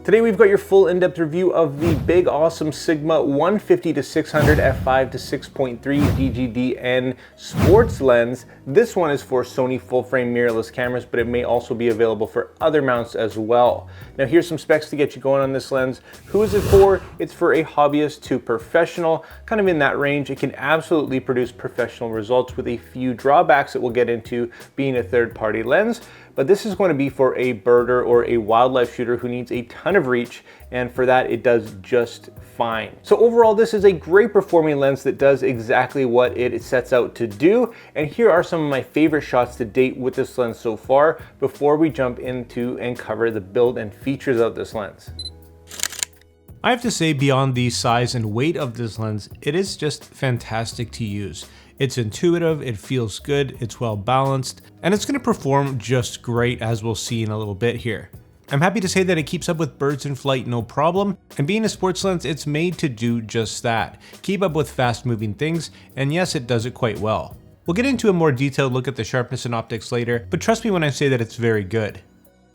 Today we've got your full in-depth review of the big awesome Sigma 150-600 f5-6.3 DGDN sports lens. This one is for Sony full-frame mirrorless cameras, but it may also be available for other mounts as well. Now here's some specs to get you going on this lens. Who is it for? It's for a hobbyist to professional, kind of in that range. It can absolutely produce professional results with a few drawbacks that we'll get into being a third-party lens. But this is going to be for a birder or a wildlife shooter who needs a ton of reach, and for that it does just fine. So overall, this is a great performing lens that does exactly what it sets out to do. And here are some of my favorite shots to date with this lens so far before we jump into and cover the build and features of this lens. I have to say, beyond the size and weight of this lens, it is just fantastic to use. It's intuitive, it feels good, it's well balanced, and it's going to perform just great, as we'll see in a little bit here. I'm happy to say that it keeps up with birds in flight no problem, and being a sports lens, it's made to do just that. Keep up with fast moving things, and yes, it does it quite well. We'll get into a more detailed look at the sharpness and optics later, but trust me when I say that it's very good.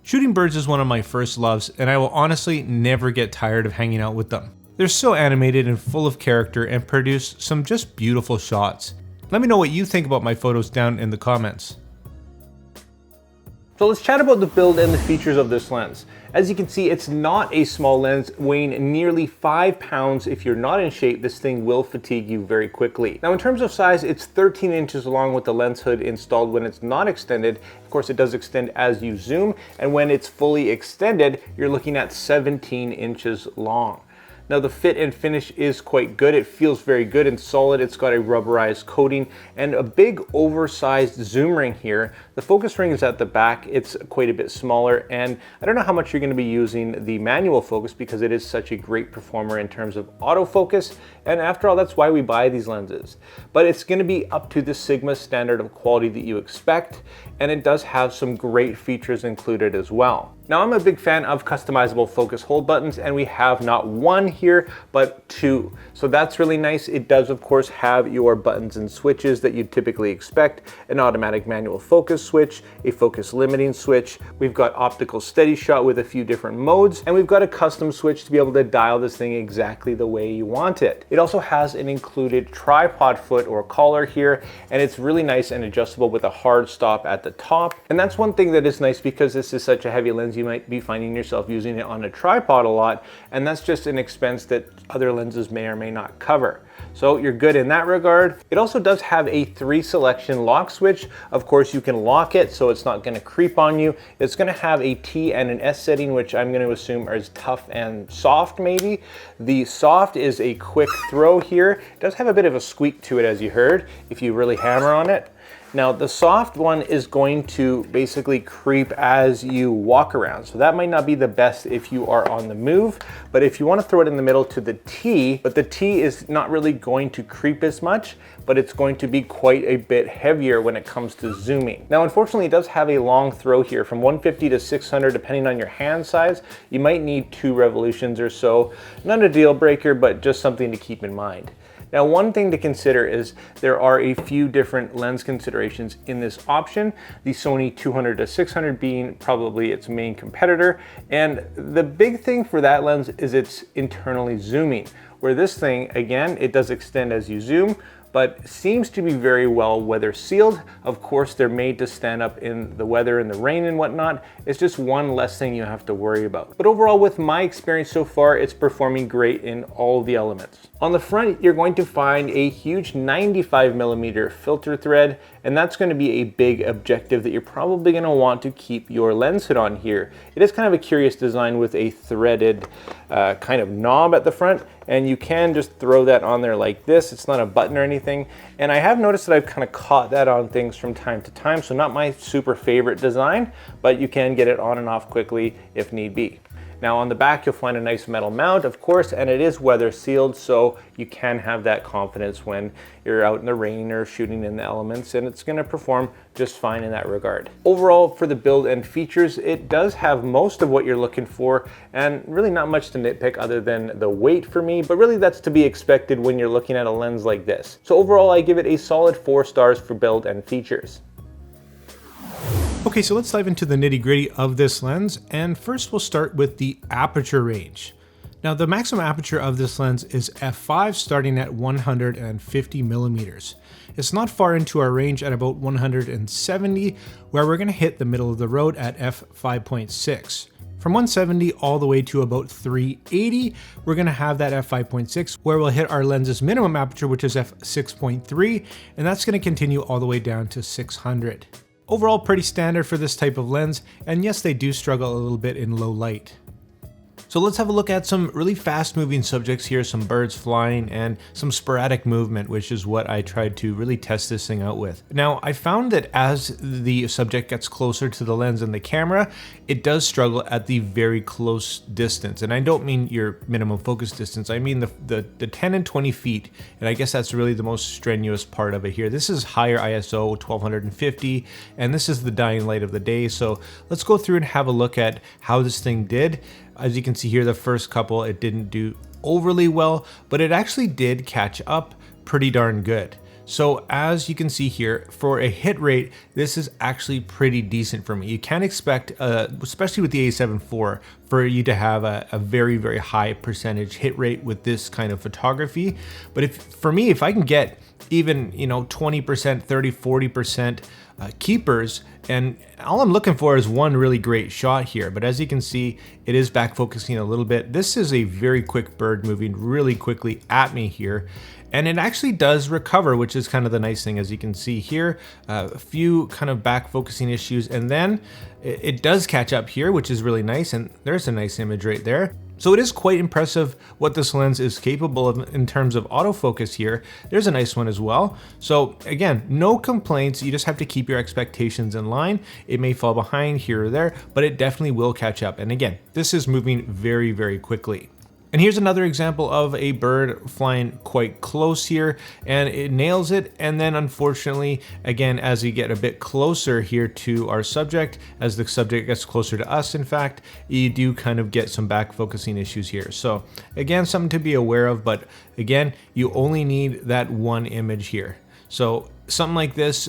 Shooting birds is one of my first loves, and I will honestly never get tired of hanging out with them. They're so animated and full of character and produce some just beautiful shots. Let me know what you think about my photos down in the comments. So let's chat about the build and the features of this lens. As you can see, it's not a small lens, weighing nearly 5 pounds. If you're not in shape, this thing will fatigue you very quickly. Now in terms of size, it's 13 inches long with the lens hood installed when it's not extended. Of course, it does extend as you zoom, and when it's fully extended, you're looking at 17 inches long. Now the fit and finish is quite good. It feels very good and solid. It's got a rubberized coating and a big oversized zoom ring here. The focus ring is at the back. It's quite a bit smaller, and I don't know how much you're going to be using the manual focus because it is such a great performer in terms of autofocus, and after all, that's why we buy these lenses. But it's going to be up to the Sigma standard of quality that you expect, and it does have some great features included as well. Now I'm a big fan of customizable focus hold buttons, and we have not one here, but two. So that's really nice. It does of course have your buttons and switches that you'd typically expect, an automatic manual focus switch, a focus limiting switch. We've got optical steady shot with a few different modes, and we've got a custom switch to be able to dial this thing exactly the way you want it. It also has an included tripod foot or collar here, and it's really nice and adjustable with a hard stop at the top. And that's one thing that is nice because this is such a heavy lens, you might be finding yourself using it on a tripod a lot, and that's just an expense that other lenses may or may not cover. So you're good in that regard. It also does have a 3 selection lock switch. Of course, you can lock it so it's not going to creep on you. It's going to have a T and an S setting, which I'm going to assume is tough and soft maybe. The soft is a quick throw here. It does have a bit of a squeak to it, as you heard, if you really hammer on it. Now the soft one is going to basically creep as you walk around. So that might not be the best if you are on the move, but if you want to throw it in the middle to the T, but the T is not really going to creep as much, but it's going to be quite a bit heavier when it comes to zooming. Now unfortunately it does have a long throw here from 150 to 600 depending on your hand size. You might need 2 revolutions or so. Not a deal breaker, but just something to keep in mind. Now, one thing to consider is there are a few different lens considerations in this option, the Sony 200-600 being probably its main competitor. And the big thing for that lens is it's internally zooming, where this thing, again, it does extend as you zoom, but seems to be very well weather sealed. Of course, they're made to stand up in the weather and the rain and whatnot. It's just one less thing you have to worry about. But overall, with my experience so far, it's performing great in all the elements. On the front, you're going to find a huge 95mm filter thread, and that's going to be a big objective that you're probably going to want to keep your lens hood on here. It is kind of a curious design with a threaded kind of knob at the front, and you can just throw that on there like this. It's not a button or anything. And I have noticed that I've kind of caught that on things from time to time, so not my super favorite design, but you can get it on and off quickly if need be. Now on the back, you'll find a nice metal mount, of course, and it is weather sealed, so you can have that confidence when you're out in the rain or shooting in the elements, and it's gonna perform just fine in that regard. Overall, for the build and features, it does have most of what you're looking for, and really not much to nitpick other than the weight for me, but really that's to be expected when you're looking at a lens like this. So overall, I give it a solid 4 stars for build and features. Okay, so let's dive into the nitty-gritty of this lens, and first we'll start with the aperture range. Now, the maximum aperture of this lens is f5, starting at 150 millimeters. It's not far into our range at about 170, where we're going to hit the middle of the road at f5.6. From 170 all the way to about 380, we're going to have that f5.6, where we'll hit our lens's minimum aperture, which is f6.3, and that's going to continue all the way down to 600. Overall, pretty standard for this type of lens, and yes, they do struggle a little bit in low light. So let's have a look at some really fast moving subjects here, some birds flying and some sporadic movement, which is what I tried to really test this thing out with. Now, I found that as the subject gets closer to the lens and the camera, it does struggle at the very close distance. And I don't mean your minimum focus distance, I mean the 10 and 20 feet. And I guess that's really the most strenuous part of it here. This is higher ISO, 1250, and this is the dying light of the day. So let's go through and have a look at how this thing did. As you can see here, the first couple, it didn't do overly well, but it actually did catch up pretty darn good. So as you can see here, for a hit rate, this is actually pretty decent for me. You can't expect, especially with the A7 IV, for you to have a very, very high percentage hit rate with this kind of photography. But for me, if I can get even, 20%, 30, 40% keepers, and all I'm looking for is one really great shot here. But as you can see, it is back focusing a little bit. This is a very quick bird moving really quickly at me here. And it actually does recover, which is kind of the nice thing. As you can see here, a few kind of back focusing issues, and then it does catch up here, which is really nice. And there's a nice image right there. So it is quite impressive what this lens is capable of in terms of autofocus here. There's a nice one as well. So again, no complaints. You just have to keep your expectations in line. It may fall behind here or there, but it definitely will catch up. And again, this is moving very, very quickly. And here's another example of a bird flying quite close here, and it nails it. And then unfortunately, again, as we get a bit closer here to our subject, as the subject gets closer to us, in fact, you do kind of get some back focusing issues here. So again, something to be aware of, but again, you only need that one image here. So something like this,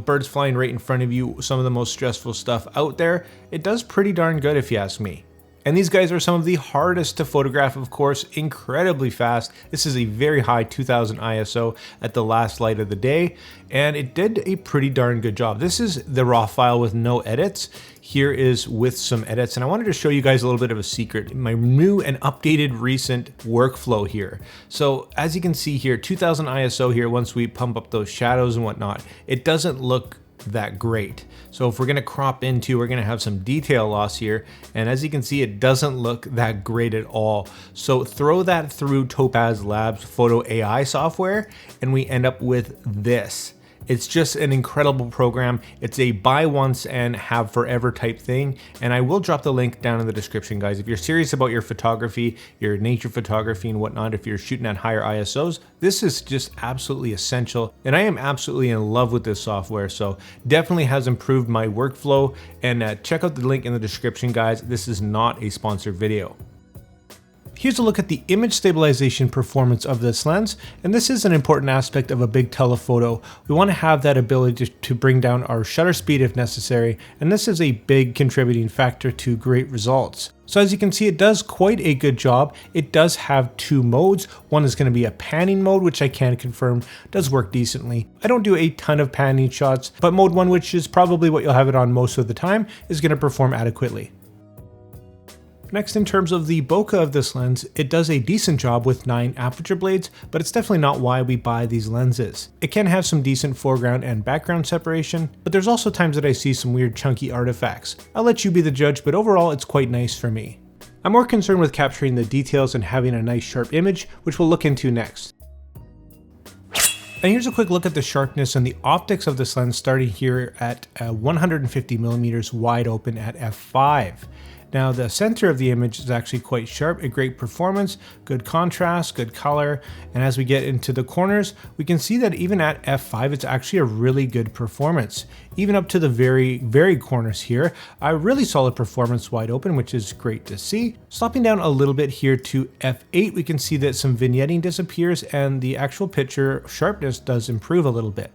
birds flying right in front of you, some of the most stressful stuff out there, it does pretty darn good if you ask me. And these guys are some of the hardest to photograph, of course, incredibly fast. This is a very high 2000 ISO at the last light of the day, and it did a pretty darn good job. This is the raw file with no edits. Here is with some edits, and I wanted to show you guys a little bit of a secret, my new and updated recent workflow here. So as you can see here, 2000 ISO here, once we pump up those shadows and whatnot, it doesn't look that great. So if we're going to crop into, we're going to have some detail loss here, and as you can see, it doesn't look that great at all. So throw that through Topaz Labs Photo AI software, and we end up with this. It's just an incredible program. It's a buy once and have forever type thing. And I will drop the link down in the description, guys. If you're serious about your photography, your nature photography and whatnot, if you're shooting at higher ISOs, this is just absolutely essential. And I am absolutely in love with this software. So definitely has improved my workflow. And check out the link in the description, guys. This is not a sponsored video. Here's a look at the image stabilization performance of this lens, and this is an important aspect of a big telephoto. We want to have that ability to bring down our shutter speed if necessary, and this is a big contributing factor to great results. So as you can see, it does quite a good job. It does have two modes. One is going to be a panning mode, which I can confirm does work decently. I don't do a ton of panning shots, but mode 1, which is probably what you'll have it on most of the time, is going to perform adequately. Next, in terms of the bokeh of this lens, it does a decent job with 9 aperture blades, but it's definitely not why we buy these lenses. It can have some decent foreground and background separation, but there's also times that I see some weird chunky artifacts. I'll let you be the judge, but overall it's quite nice for me. I'm more concerned with capturing the details and having a nice sharp image, which we'll look into next. And here's a quick look at the sharpness and the optics of this lens, starting here at 150mm wide open at f5. Now the center of the image is actually quite sharp, a great performance, good contrast, good color, and as we get into the corners, we can see that even at f5, it's actually a really good performance. Even up to the very corners here, a really solid performance wide open, which is great to see. Stopping down a little bit here to f8, we can see that some vignetting disappears and the actual picture sharpness does improve a little bit.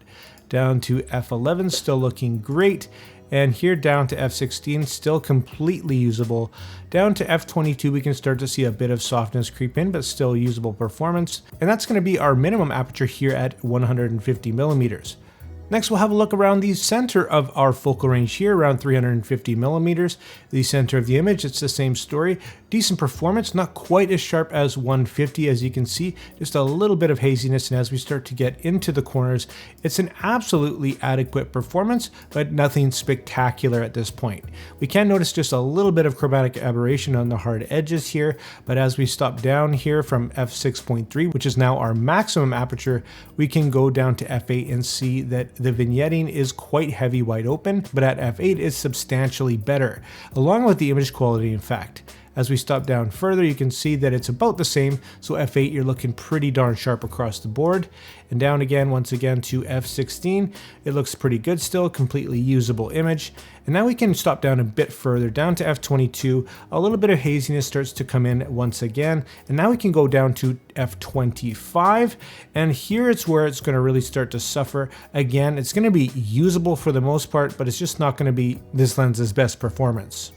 Down to f11, still looking great. And here down to f16, still completely usable. Down to f22, we can start to see a bit of softness creep in, but still usable performance. And that's going to be our minimum aperture here at 150 millimeters. Next, we'll have a look around the center of our focal range here, around 350 millimeters. The center of the image, it's the same story. Decent performance, not quite as sharp as 150 as you can see, just a little bit of haziness, and as we start to get into the corners, it's an absolutely adequate performance, but nothing spectacular at this point. We can notice just a little bit of chromatic aberration on the hard edges here, but as we stop down here from f6.3, which is now our maximum aperture, we can go down to f8 and see that the vignetting is quite heavy wide open, but at f8 it's substantially better, along with the image quality in fact. As we stop down further, you can see that it's about the same, so f8 you're looking pretty darn sharp across the board. And down again, once again to f16, it looks pretty good still, completely usable image. And now we can stop down a bit further, down to f22, a little bit of haziness starts to come in once again, and now we can go down to f25, and here it's where it's going to really start to suffer. Again, it's going to be usable for the most part, but it's just not going to be this lens's best performance.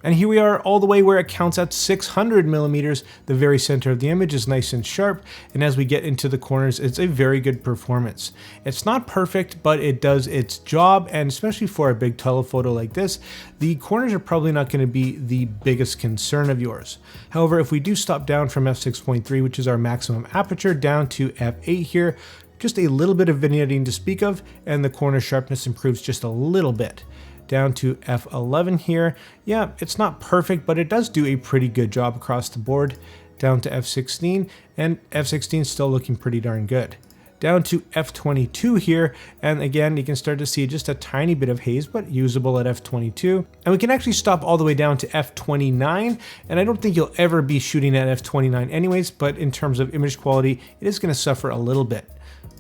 And here we are all the way where it counts at 600 millimeters. The very center of the image is nice and sharp, and as we get into the corners, it's a very good performance. It's not perfect, but it does its job, and especially for a big telephoto like this, the corners are probably not going to be the biggest concern of yours. However, if we do stop down from f6.3, which is our maximum aperture, down to f8 here, just a little bit of vignetting to speak of, and the corner sharpness improves just a little bit. Down to f11 here, yeah, it's not perfect, but it does do a pretty good job across the board. Down to f16, and f16 is still looking pretty darn good. Down to f22 here, and again, you can start to see just a tiny bit of haze, but usable at f22. And we can actually stop all the way down to f29, and I don't think you'll ever be shooting at f29 anyways, but in terms of image quality, it is going to suffer a little bit.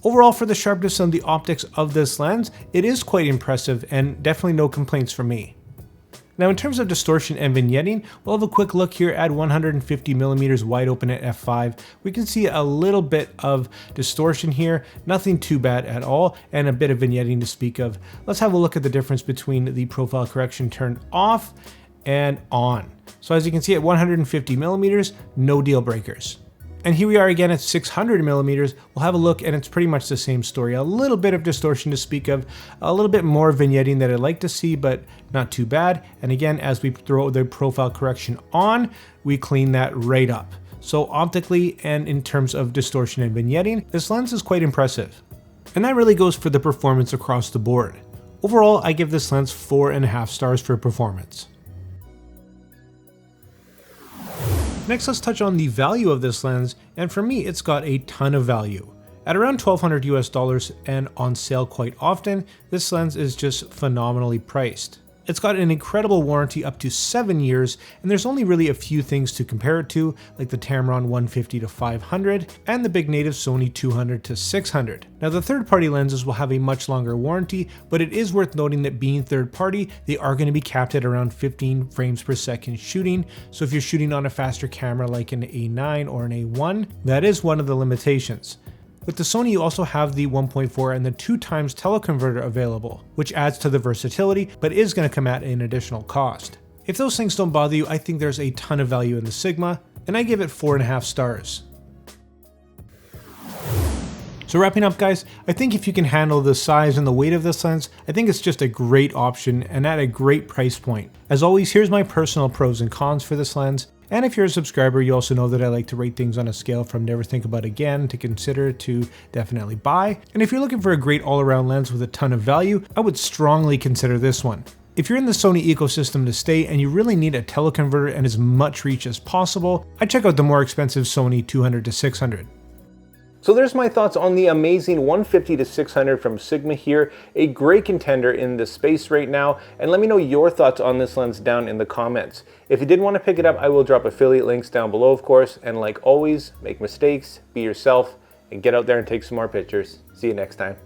Overall, for the sharpness and the optics of this lens, it is quite impressive and definitely no complaints from me. Now in terms of distortion and vignetting, we'll have a quick look here at 150 millimeters wide open at f5. We can see a little bit of distortion here, nothing too bad at all, and a bit of vignetting to speak of. Let's have a look at the difference between the profile correction turned off and on. So as you can see at 150 millimeters, no deal breakers. And here we are again at 600 millimeters. We'll have a look, and it's pretty much the same story. A little bit of distortion to speak of, a little bit more vignetting that I'd like to see, but not too bad. And again, as we throw the profile correction on, we clean that right up. So optically and in terms of distortion and vignetting, this lens is quite impressive. And that really goes for the performance across the board. Overall, I give this lens 4.5 stars for performance. Next, let's touch on the value of this lens, and for me, it's got a ton of value. At around $1,200 US and on sale quite often, this lens is just phenomenally priced. It's got an incredible warranty up to 7 years, and there's only really a few things to compare it to, like the Tamron 150-500 and the big native Sony 200-600. Now the third-party lenses will have a much longer warranty, but it is worth noting that being third-party, they are going to be capped at around 15 frames per second shooting, so if you're shooting on a faster camera like an A9 or an A1, that is one of the limitations. With the Sony, you also have the 1.4 and the 2x teleconverter available, which adds to the versatility, but is going to come at an additional cost. If those things don't bother you, I think there's a ton of value in the Sigma, and I give it 4.5 stars. So wrapping up guys, I think if you can handle the size and the weight of this lens, I think it's just a great option and at a great price point. As always, here's my personal pros and cons for this lens. And if you're a subscriber, you also know that I like to rate things on a scale from never think about again to consider to definitely buy. And if you're looking for a great all-around lens with a ton of value, I would strongly consider this one. If you're in the Sony ecosystem to stay and you really need a teleconverter and as much reach as possible, I'd check out the more expensive Sony 200-600. So there's my thoughts on the amazing 150-600 from Sigma here, a great contender in this space right now, and let me know your thoughts on this lens down in the comments. If you did want to pick it up, I will drop affiliate links down below, of course, and like always, make mistakes, be yourself, and get out there and take some more pictures. See you next time.